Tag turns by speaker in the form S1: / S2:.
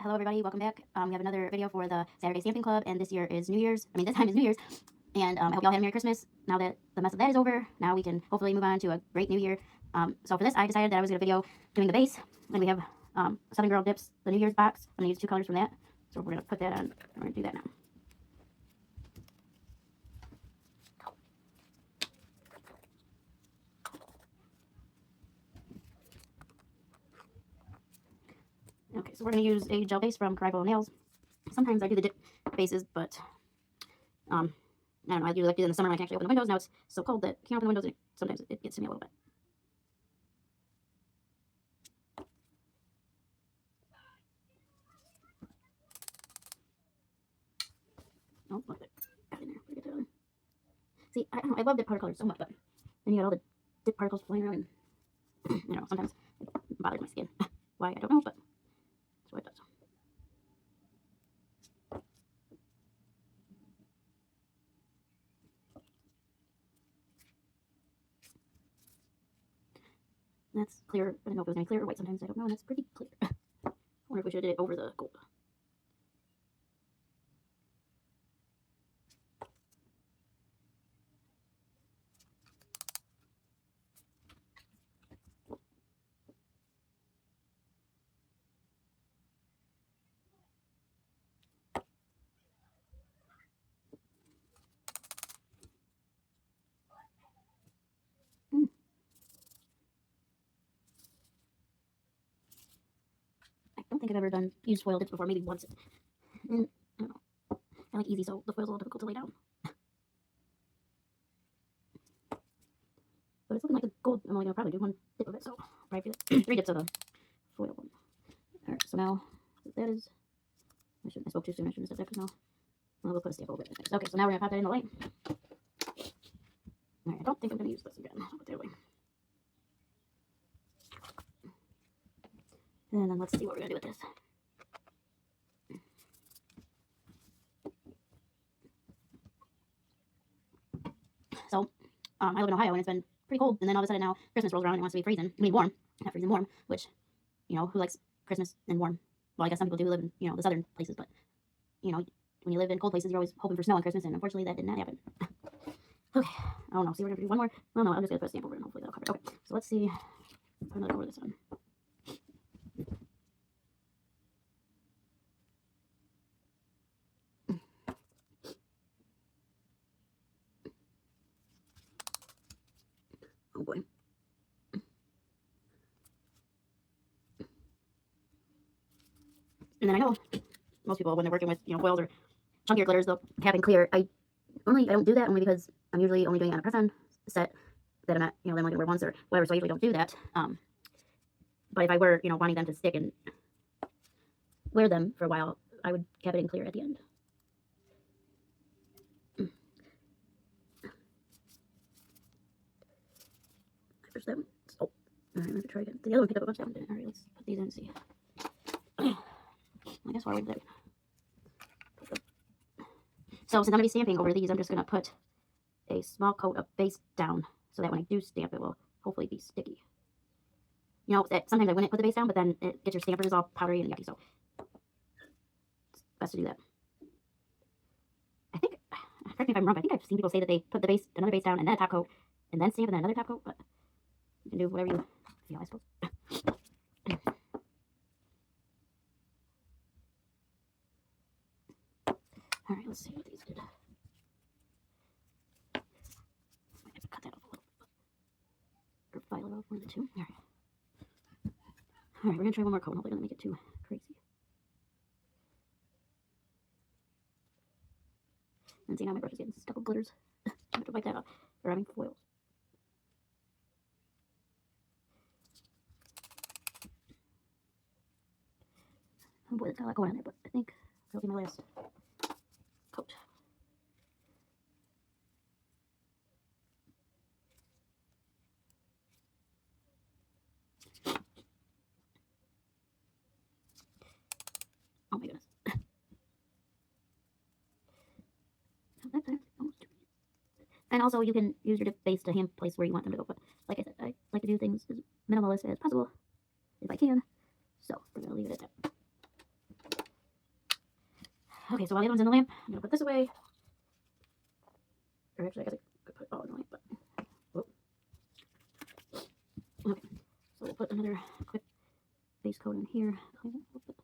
S1: Hello everybody, welcome back. We have another video for the Saturday Stamping Club, and this year is New Year's. This time is New Year's, and I hope y'all had a Merry Christmas. Now that the mess of that is over, now we can hopefully move on to a great New Year. So for this, I decided that I was going to video doing the base, and we have Southern Girl Dips, the New Year's box. I'm going to use 2 colors from that, so we're going to put that on. We're going to do that now. Okay, so we're going to use a gel base from Caribo Nails. Sometimes I do the dip bases, but I don't know, I usually like to do it in the summer when I can actually open the windows. Now it's so cold that you can't open the windows, and sometimes it gets to me a little bit. Oh, look, it got in there. Get that on. See, I don't know, I love dip powder colors so much, but then you got all the dip particles flying around, and sometimes it bothers my skin. Why, I don't know, but that's what it does. That's clear. I don't know if it was any clear or white sometimes. I don't know, and that's pretty clear. I wonder if we should have did it over the gold. I don't think I've ever used foil dips before, maybe once. And I don't know. I like easy, so the foil's a little difficult to lay down. But it's looking like the gold. I'm only going to probably do 1 dip of it, so I'll probably do 3 dips of the foil one. Alright, so now that is. I spoke too soon. I shouldn't have said that because now we'll put a stamp over it. Okay, so now we're going to pop that in the light. Alright, I don't think I'm going to use this again. I'll put that away. And then let's see what we're going to do with this. So, I live in Ohio, and it's been pretty cold, and then all of a sudden now Christmas rolls around and it wants to be freezing. Warm. Not freezing, warm, which, who likes Christmas and warm? Well, I guess some people do live in, the southern places, but, when you live in cold places, you're always hoping for snow on Christmas, and unfortunately that did not happen. Okay, I don't know. See, we're going to do 1 more. Well, no, I'm just going to put a stamp over it, and hopefully that'll cover it. Okay, so let's see. Put another over this on. Oh boy. And then I know most people, when they're working with, foils or chunkier glitters, they'll cap and clear. I don't do that only because I'm usually only doing it on a press-on set that I'm not, I'm only going to wear once or whatever, so I usually don't do that. But if I were, wanting them to stick and wear them for a while, I would cap it and clear at the end. I pushed that one. Oh, alright, let me try again. The other one picked up a bunch of that one. Alright, let's put these in and see. I guess I'll wait for that. So since I'm going to be stamping over these, I'm just going to put a small coat of base down so that when I do stamp, it will hopefully be sticky. Sometimes I wouldn't put the base down, but then it gets your stampers all powdery and yucky, so it's best to do that. I think, correct me if I'm wrong, but I think I've seen people say that they put another base down and then a top coat, and then stamp and then another top coat, but you can do whatever you feel, I suppose. Alright, let's see what these did. I might have to cut that off a little bit. Or file it off, one of the two. Alright. Alright, we're going to try 1 more coat. Hopefully it doesn't make it too crazy. And see, now my brush is getting stuck with glitters. I have to wipe that off. Or foils. Oh boy, it's got a lot going on there, but I think that'll be my last coat. Oh my goodness. And also, you can use your dip base to hand place where you want them to go. But like I said, I like to do things as minimalist as possible, if I can. So we're going to leave it at that. Okay, so while the other one's in the lamp, I'm gonna put this away. Or actually, I guess I could put it all in the lamp, but whoop. Okay, so we'll put another quick base coat in here. Clean it a little bit.